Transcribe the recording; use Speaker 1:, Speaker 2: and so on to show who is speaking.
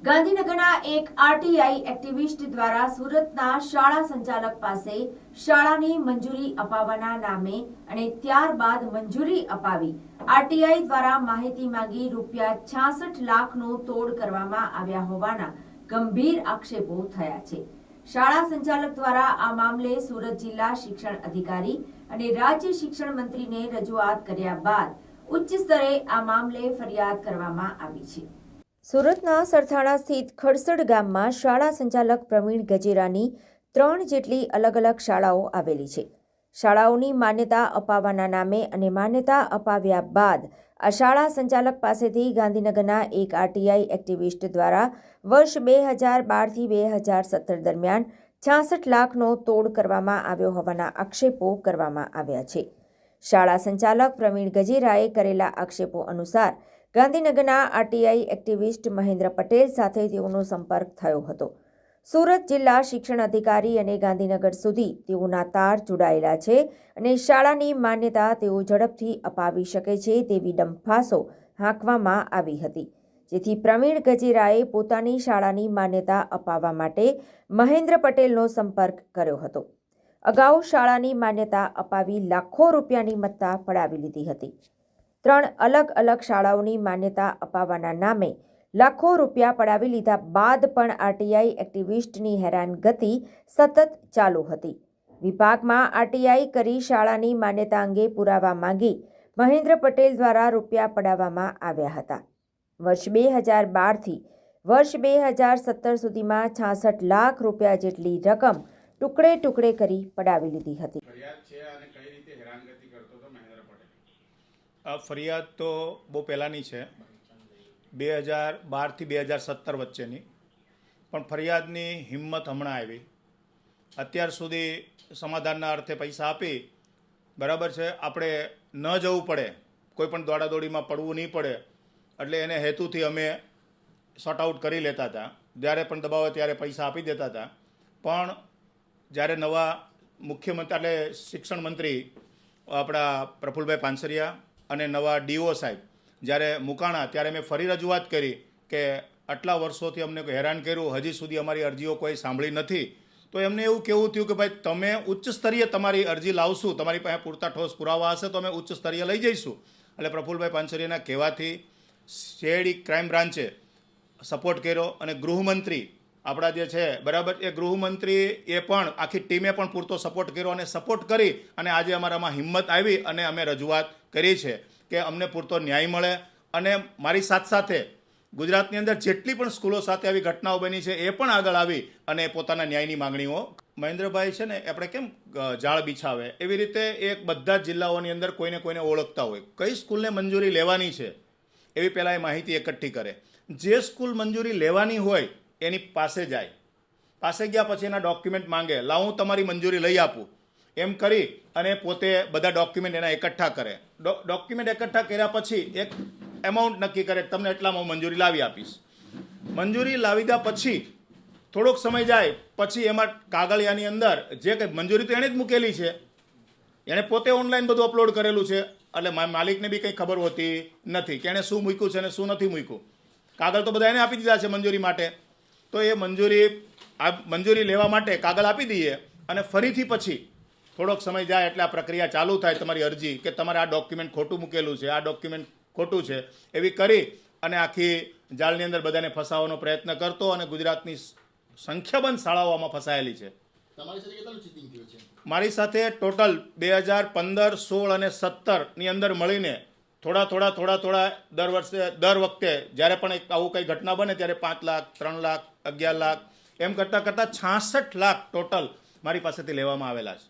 Speaker 1: ગાંધીનગરના એક RTI activist દ્વારા સુરતના શાળા સંચાલક પાસે શાળાની મંજૂરી અપાવવાના નામે અને ત્યારબાદ મંજૂરી અપાવી આરટીઆઈ દ્વારા માહિતી માંગી ₹66 લાખનો તોડ કરવામાં આવ્યા હોવાના ગંભીર આક્ષેપો થયા છે। શાળા સંચાલક દ્વારા આ મામલે સુરત જિલ્લા શિક્ષણ અધિકારી અને રાજ્ય શિક્ષણ મંત્રીને રજૂઆત કર્યા બાદ ઉચ્ચ સ્તરે આ મામલે ફરિયાદ કરવામાં આવી છે। સુરતના સરથાણા સ્થિત ખડસડ ગામમાં શાળા સંચાલક પ્રવીણ ગજેરાની 3 જેટલી અલગ અલગ શાળાઓ આવેલી છે। શાળાઓની માન્યતા અપાવવાના નામે અને માન્યતા અપાવ્યા બાદ આ શાળા સંચાલક પાસેથી ગાંધીનગરના એક આરટીઆઈ એક્ટિવિસ્ટ દ્વારા વર્ષ 2012થી 2017 દરમિયાન 66 લાખનો તોડ કરવામાં આવ્યો હોવાના આક્ષેપો કરવામાં આવ્યા છે। શાળા સંચાલક પ્રવીણ ગજેરાએ કરેલા આક્ષેપો અનુસાર ગાંધીનગરના આરટીઆઈ એક્ટિવિસ્ટ મહેન્દ્ર પટેલ સાથે તેઓનો સંપર્ક થયો હતો। સુરત જિલ્લા શિક્ષણ અધિકારી અને ગાંધીનગર સુધી તેઓના તાર જોડાયેલા છે અને શાળાની માન્યતા તેઓ ઝડપથી અપાવી શકે છે તેવી ડંફાસો હાંકવામાં આવી હતી, જેથી પ્રવીણ ગજેરાએ પોતાની શાળાની માન્યતા અપાવવા માટે મહેન્દ્ર પટેલનો સંપર્ક કર્યો હતો। અગાઉ શાળાની માન્યતા અપાવી લાખો રૂપિયાની મત્તા પડાવી લીધી હતી। 3 અલગ અલગ શાળાઓની માન્યતા અપાવવાના નામે લાખો રૂપિયા પડાવી લીધા બાદ પણ આરટીઆઈ એક્ટિવિસ્ટની હેરાનગતિ સતત ચાલુ હતી। વિભાગમાં આરટીઆઈ કરી શાળાની માન્યતા અંગે પુરાવા માંગી મહેન્દ્ર પટેલ દ્વારા રૂપિયા પડાવવામાં આવ્યા હતા। વર્ષ 2012થી વર્ષ 2017 સુધીમાં 66 લાખ રૂપિયા જેટલી રકમ ટુકડે ટુકડે કરી પડાવી લીધી હતી।
Speaker 2: ફરિયાદ તો બહુ પહેલાંની છે, 2012થી 2017 વચ્ચેની, પણ ફરિયાદની હિંમત હમણાં આવી। અત્યાર સુધી સમાધાનના અર્થે પૈસા આપી, બરાબર છે, આપણે ન જવું પડે, કોઈ પણ દોડાદોડીમાં પડવું નહીં પડે, એટલે એને હેતુથી અમે શોર્ટ આઉટ કરી લેતા હતા। જ્યારે પણ દબાવે ત્યારે પૈસા આપી દેતા હતા। પણ જ્યારે નવા મુખ્યમંત્રી એટલે શિક્ષણ મંત્રી આપણા પ્રફુલભાઈ પાનસરિયા અને નવા ડીઓ સાહેબ જ્યારે મુકાણા ત્યારે મેં ફરી રજૂઆત કરી કે આટલા વર્ષોથી અમને હેરાન કર્યું, હજી સુધી અમારી અરજીઓ કોઈ સાંભળી નથી। તો એમને એવું કહેવું થયું કે ભાઈ તમે ઉચ્ચ સ્તરીય તમારી અરજી લાવશું, તમારી પાસે પૂરતા ઠોસ પુરાવા હશે તો અમે ઉચ્ચ સ્તરીય લઈ જઈશું। એટલે પ્રફુલભાઈ પાનસરિયાના કહેવાથી સીઆઈડી ક્રાઇમ બ્રાન્ચે સપોર્ટ કર્યો અને ગૃહમંત્રી આપણા જે છે, બરાબર, એ ગૃહમંત્રીએ પણ આખી ટીમે પણ પૂરતો સપોર્ટ કર્યો અને સપોર્ટ કરી અને આજે અમારામાં હિંમત આવી અને અમે રજૂઆત કરી છે કે અમને પૂરતો ન્યાય મળે। અને મારી સાથે ગુજરાતની અંદર જેટલી પણ સ્કૂલો સાથે આવી ઘટનાઓ બની છે એ પણ આગળ આવી અને પોતાના ન્યાયની માંગણીઓ મહેન્દ્રભાઈ છે ને આપણે કેમ જાળ બિછાવે એવી રીતે એક બધા જ જિલ્લાઓની અંદર કોઈને કોઈને ઓળખતા હોય, કઈ સ્કૂલને મંજૂરી લેવાની છે એવી પહેલાં એ માહિતી એકઠી કરે। જે સ્કૂલ મંજૂરી લેવાની હોય એની પાસે જાય, પાસે ગયા પછી એના ડોક્યુમેન્ટ માંગે, લાવ હું તમારી મંજૂરી લઈ આપું, એમ કરી અને પોતે બધા ડોક્યુમેન્ટ એના એકઠા કરે। ડોક્યુમેન્ટ એકઠા કર્યા પછી એક એમાઉન્ટ નક્કી કરે, તમને એટલામાં મંજૂરી લાવી આપીશ। મંજૂરી લાવી દા પછી થોડોક સમય જાય પછી એમાં કાગળિયાની અંદર જે કંઈ મંજૂરી તો એણે જ મૂકેલી છે, એણે પોતે ઓનલાઈન બધું અપલોડ કરેલું છે, એટલે માલિકને બી કંઈ ખબર હોતી નથી કે એણે શું મૂક્યું છે અને શું નથી મૂક્યું। કાગળ તો બધા એને આપી દીધા છે મંજૂરી માટે, તો એ મંજૂરી લેવા માટે કાગળ આપી દઈએ અને ફરીથી પછી થોડોક સમય જાય એટલે આ પ્રક્રિયા ચાલુ થાય, તમારી અરજી કે તમારે આ ડોક્યુમેન્ટ ખોટું મૂકેલું છે, આ ડોક્યુમેન્ટ ખોટું છે, એવી કરી અને આખી જાળની અંદર બધાને ફસાવવાનો પ્રયત્ન કરતો અને ગુજરાતની સંખ્યાબંધ શાળાઓ આમાં ફસાયેલી છે। મારી સાથે ટોટલ 2015, 16 અને 17ની અંદર મળીને થોડા દર વખતે જ્યારે પણ આવું કંઈ ઘટના બને ત્યારે 5 લાખ, 3 લાખ, 11 લાખ એમ કરતાં 66 લાખ ટોટલ મારી પાસેથી લેવામાં આવેલા છે।